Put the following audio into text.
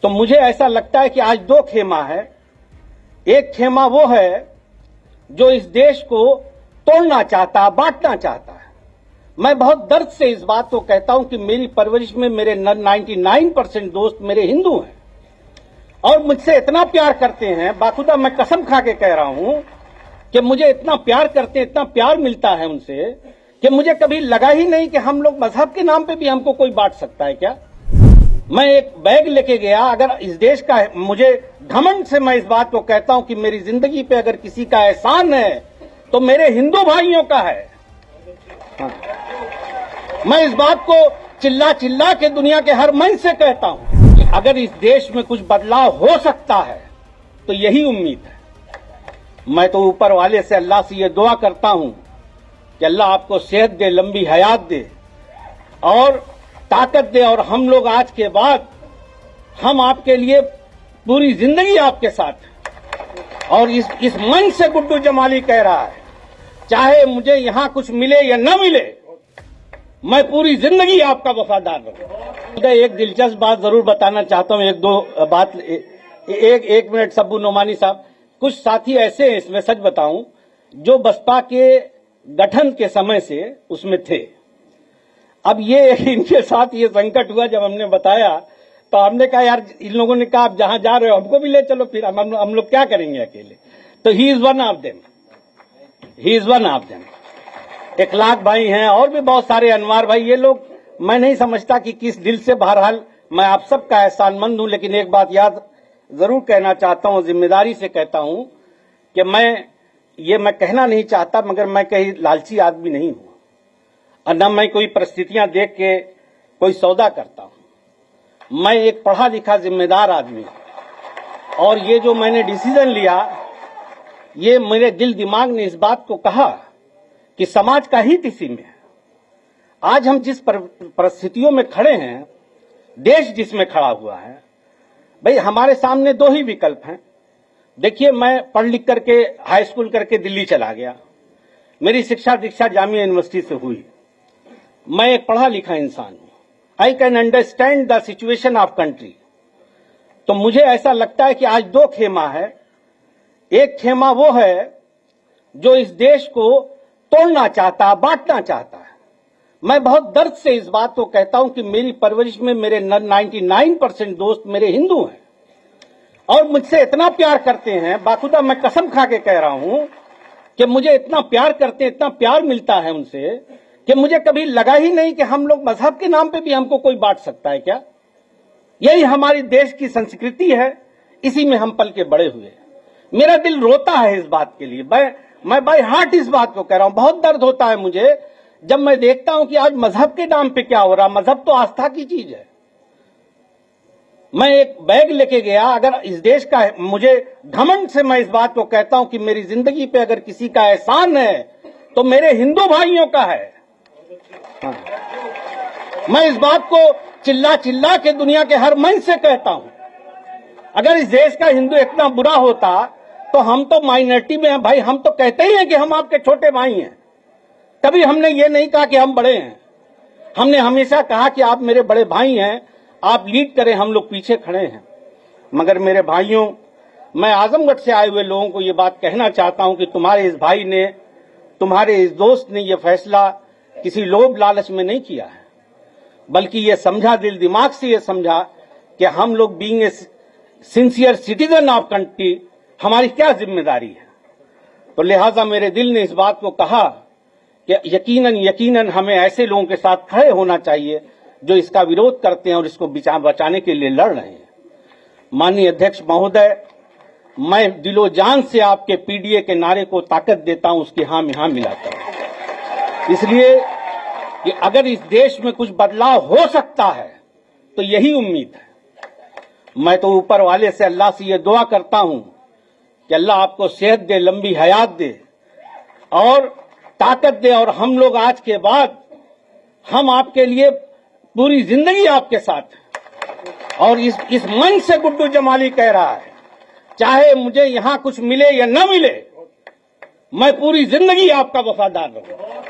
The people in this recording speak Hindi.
तो मुझे ऐसा लगता है कि आज दो खेमा है। एक खेमा वो है जो इस देश को तोड़ना चाहता, बांटना चाहता है। मैं बहुत दर्द से इस बात को कहता हूं कि मेरी परवरिश में मेरे 99% दोस्त मेरे हिंदू हैं और मुझसे इतना प्यार करते हैं, बाखुदा मैं कसम खा के कह रहा हूं कि मुझे इतना प्यार करते हैं, इतना प्यार मिलता है उनसे कि मुझे कभी लगा ही नहीं कि हम लोग मजहब के नाम पे भी हमको कोई बांट सकता है क्या। मैं एक बैग लेके गया, अगर इस देश का, मुझे घमंड से मैं इस बात को कहता हूं कि मेरी जिंदगी पे अगर किसी का एहसान है तो मेरे हिंदू भाइयों का है। हाँ। मैं इस बात को चिल्ला चिल्ला के दुनिया के हर मन से कहता हूं कि अगर इस देश में कुछ बदलाव हो सकता है तो यही उम्मीद है। मैं तो ऊपर वाले से, अल्लाह से ये दुआ करता हूं कि अल्लाह आपको सेहत दे, लंबी हयात दे और ताकत दे, और हम लोग आज के बाद हम आपके लिए पूरी जिंदगी आपके साथ। और इस मन से गुड्डू जमाली कह रहा है, चाहे मुझे यहां कुछ मिले या न मिले, मैं पूरी जिंदगी आपका वफादार रहूंगा। एक दिलचस्प बात जरूर बताना चाहता हूं, एक दो बात, एक मिनट सब्बू नोमानी साहब। कुछ साथी ऐसे हैं, इसमें सच बताऊं, जो बसपा के गठन के समय से उसमें थे। अब ये इनके साथ ये संकट हुआ, जब हमने बताया तो हमने कहा यार, इन लोगों ने कहा आप जहां जा रहे हो हमको भी ले चलो, फिर हम लोग क्या करेंगे अकेले। तो he is one of them, he is one of them. Ikhlaq भाई हैं और भी बहुत सारे, अनवार भाई, ये लोग, मैं नहीं समझता कि किस दिल से। बहरहाल मैं आप सबका एहसानमंद हूं, लेकिन एक बात याद जरूर कहना चाहता हूं, जिम्मेदारी से कहता हूं कि मैं कहना नहीं चाहता, मगर मैं कहीं लालची आदमी नहीं हूं और न मैं कोई परिस्थितियां देख के कोई सौदा करता हूं। मैं एक पढ़ा लिखा जिम्मेदार आदमी हूं और ये जो मैंने डिसीजन लिया, ये मेरे दिल दिमाग ने इस बात को कहा कि समाज का हित इसी में है। आज हम जिस परिस्थितियों में खड़े हैं, देश जिसमें खड़ा हुआ है, भाई हमारे सामने दो ही विकल्प हैं। देखिए, मैं पढ़ लिख करके हाई स्कूल करके दिल्ली चला गया, मेरी शिक्षा दीक्षा जामिया यूनिवर्सिटी से हुई। मैं एक पढ़ा लिखा इंसान हूं, I can understand the situation of country. तो मुझे ऐसा लगता है कि आज दो खेमा है। एक खेमा वो है जो इस देश को तोड़ना चाहता, बांटना चाहता है। मैं बहुत दर्द से इस बात को कहता हूं कि मेरी परवरिश में मेरे 99% दोस्त मेरे हिंदू हैं और मुझसे इतना प्यार करते हैं, बाखुदा मैं कसम खा के कह रहा हूं कि मुझे इतना प्यार करते हैं, इतना प्यार मिलता है उनसे कि मुझे कभी लगा ही नहीं कि हम लोग मजहब के नाम पे भी हमको कोई बांट सकता है क्या। यही हमारी देश की संस्कृति है, इसी में हम पल के बड़े हुए। मेरा दिल रोता है इस बात के लिए, मैं बाय हार्ट इस बात को कह रहा हूं। बहुत दर्द होता है मुझे जब मैं देखता हूं कि आज मजहब के नाम पे क्या हो रहा। मजहब तो आस्था की चीज है। मैं एक बैग लेके गया, अगर इस देश का, मुझे घमंड से मैं इस बात को कहता हूं कि मेरी जिंदगी पे अगर किसी का एहसान है तो मेरे हिंदू भाइयों का है। हाँ। मैं इस बात को चिल्ला चिल्ला के दुनिया के हर मन से कहता हूं, अगर इस देश का हिंदू इतना बुरा होता तो हम तो माइनॉरिटी में हैं भाई। हम तो कहते ही हैं कि हम आपके छोटे भाई हैं, कभी हमने ये नहीं कहा कि हम बड़े हैं। हमने हमेशा कहा कि आप मेरे बड़े भाई हैं, आप लीड करें, हम लोग पीछे खड़े हैं। मगर मेरे भाइयों, मैं आजमगढ़ से आए हुए लोगों को ये बात कहना चाहता हूं कि तुम्हारे इस भाई ने, तुम्हारे इस दोस्त ने ये फैसला किसी लोभ लालच में नहीं किया है, बल्कि ये समझा, दिल दिमाग से ये समझा कि हम लोग being a sincere citizen of country, हमारी क्या जिम्मेदारी है। तो लिहाजा मेरे दिल ने इस बात को कहा कि यकीनन हमें ऐसे लोगों के साथ खड़े होना चाहिए जो इसका विरोध करते हैं और इसको बचाने के लिए लड़ रहे हैं। माननीय अध्यक्ष महोदय, मैं दिलो जान से आपके पीडीए के नारे को ताकत देता हूं, उसकी हां में हां मिलाता हूं, इसलिए कि अगर इस देश में कुछ बदलाव हो सकता है तो यही उम्मीद है। मैं तो ऊपर वाले से, अल्लाह से ये दुआ करता हूं कि अल्लाह आपको सेहत दे, लंबी हयात दे और ताकत दे, और हम लोग आज के बाद हम आपके लिए पूरी जिंदगी आपके साथ। और इस मन से गुड्डू जमाली कह रहा है, चाहे मुझे यहां कुछ मिले या न मिले, मैं पूरी जिंदगी आपका वफादार रहूंगा।